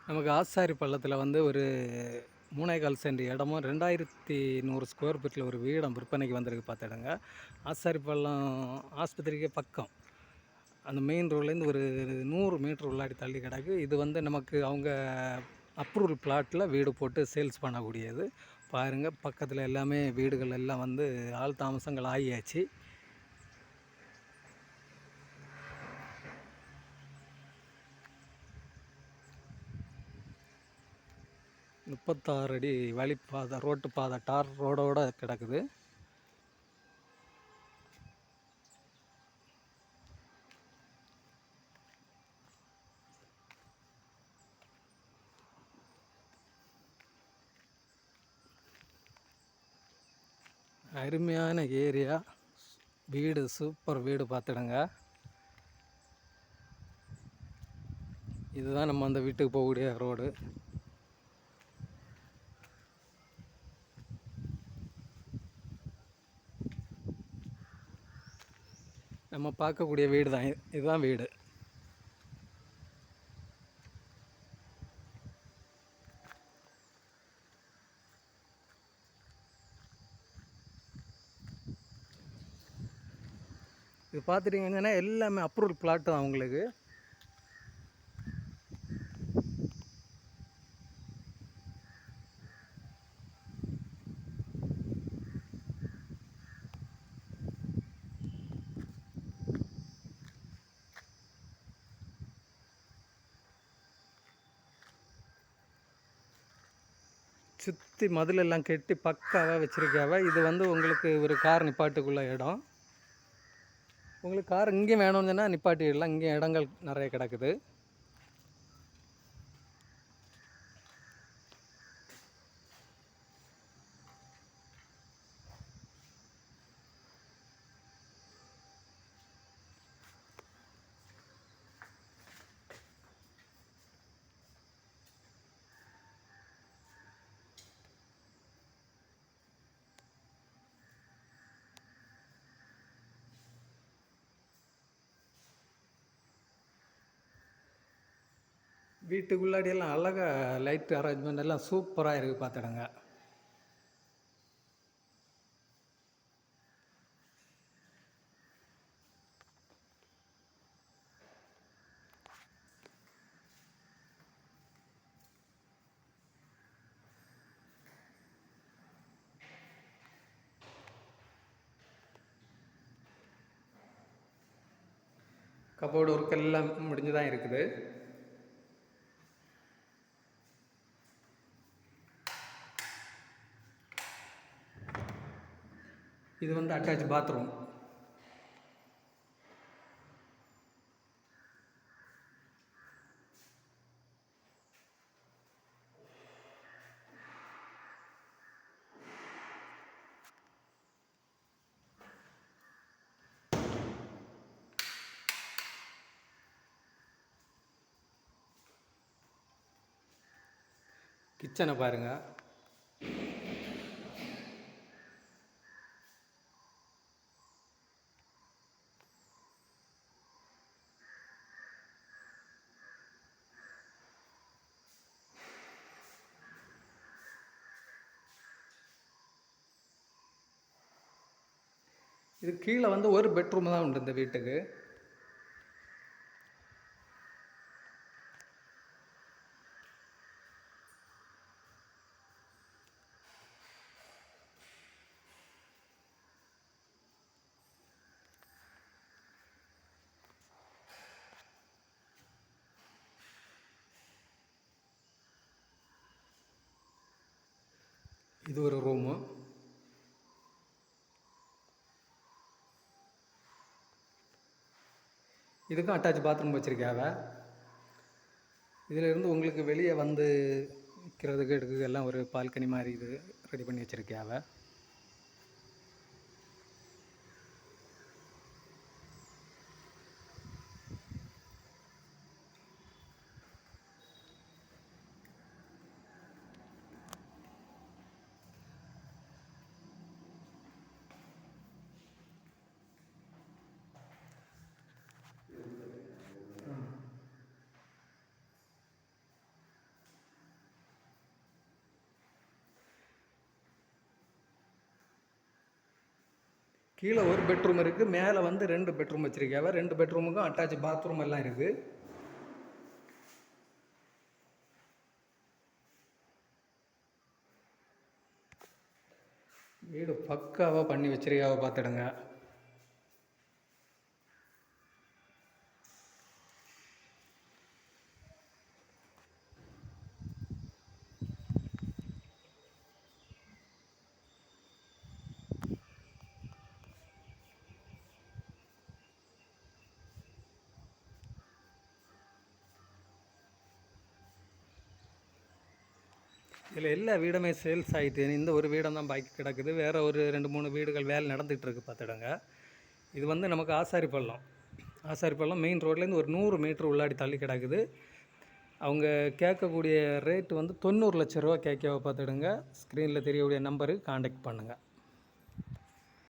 நமக்கு ஆசாரி பள்ளத்தில் வந்து ஒரு 3,4 சென்ட் இடமும் 2100 ஸ்கொயர் ஃபீட்டில் ஒரு வீடும் விற்பனைக்கு வந்திருக்கு பார்த்துடுங்க. ஆசாரி பள்ளம் ஆஸ்பத்திரிக்கே பக்கம். அந்த மெயின் ரோட்லேருந்து ஒரு 100 மீட்டர் உள்ளாடி தள்ளி கிடக்கு. இது வந்து நமக்கு அவங்க அப்ரூவல் பிளாட்டில் வீடு போட்டு சேல்ஸ் பண்ணக்கூடியது. பாருங்கள், பக்கத்தில் எல்லாமே வீடுகள் எல்லாம் வந்து ஆள் தாமசங்கள் ஆகியாச்சு. 36 அடி வழிப்பாதை, ரோட்டு பாதை, டார் ரோடோடு கிடக்குது. அருமையான ஏரியா, வீடு சூப்பர் வீடு பார்த்துடுங்க. இதுதான் நம்ம அந்த வீட்டுக்கு போகக்கூடிய ரோடு. நம்ம பார்க்கக்கூடிய வீடு தான், இதுதான் வீடு. இது பார்த்துட்டிங்கன்னா எல்லாமே அப்ரூவல் பிளாட் தான் அவங்களுக்கு. சுற்றி மதில் எல்லாம் கட்டி பக்காவாக வச்சுருக்காவ. இது வந்து உங்களுக்கு ஒரு கார் நிப்பாட்டுக்குள்ள இடம். உங்களுக்கு கார் இங்கேயும் வேணும்னு சொன்னால் நிப்பாட்டிடலாம். இங்கேயும் இடங்கள் நிறைய கிடக்குது. வீட்டுக்குள்ளாடியெல்லாம் அழகாக லைட் அரேஞ்ச்மெண்ட் எல்லாம் சூப்பராக இருக்குது பார்த்துடுங்க. கபோர்டு ஒர்க் எல்லாம் முடிஞ்சு தான் இருக்குது. இது வந்து அட்டாச் பாத்ரூம். கிச்சனை பாருங்கள். இது கீழே வந்து ஒரு பெட்ரூம் தான் உண்டு இந்த வீட்டுக்கு. இது ஒரு ரூமு. இதுக்கும் அட்டாச் பாத்ரூம் வச்சுருக்காவ. இதில் இருந்து உங்களுக்கு வெளியே வந்து நிற்கிறதுக்கு எடுக்க எல்லாம் ஒரு பால்கனி மாதிரி இது ரெடி பண்ணி வச்சுருக்காவ. கீழே ஒரு பெட்ரூம் இருக்குது, மேலே வந்து 2 பெட்ரூம் வச்சுருக்காவ. 2 பெட்ரூமுக்கும் அட்டாச் பாத்ரூம் எல்லாம் இருக்குது. வீடு பக்காவாக பண்ணி வச்சிருக்காவ பார்த்துடுங்க. இதில் எல்லா வீடுமே சேல்ஸ் ஆகிட்டு, இந்த ஒரு வீடம் தான் பாக்கி கிடக்குது. வேறு ஒரு 2-3 வீடுகள் வேலை நடந்துகிட்ருக்கு பார்த்துடுங்க. இது வந்து நமக்கு ஆசாரிப்பள்ளம் மெயின் ரோட்லேருந்து ஒரு 100 மீட்ரு உள்ளாடி தள்ளி கிடக்குது. அவங்க கேட்கக்கூடிய ரேட்டு வந்து 90 லட்ச ரூபா கேட்க பார்த்துடுங்க. ஸ்க்ரீனில் தெரியக்கூடிய நம்பருக்கு காண்டாக்ட் பண்ணுங்கள்.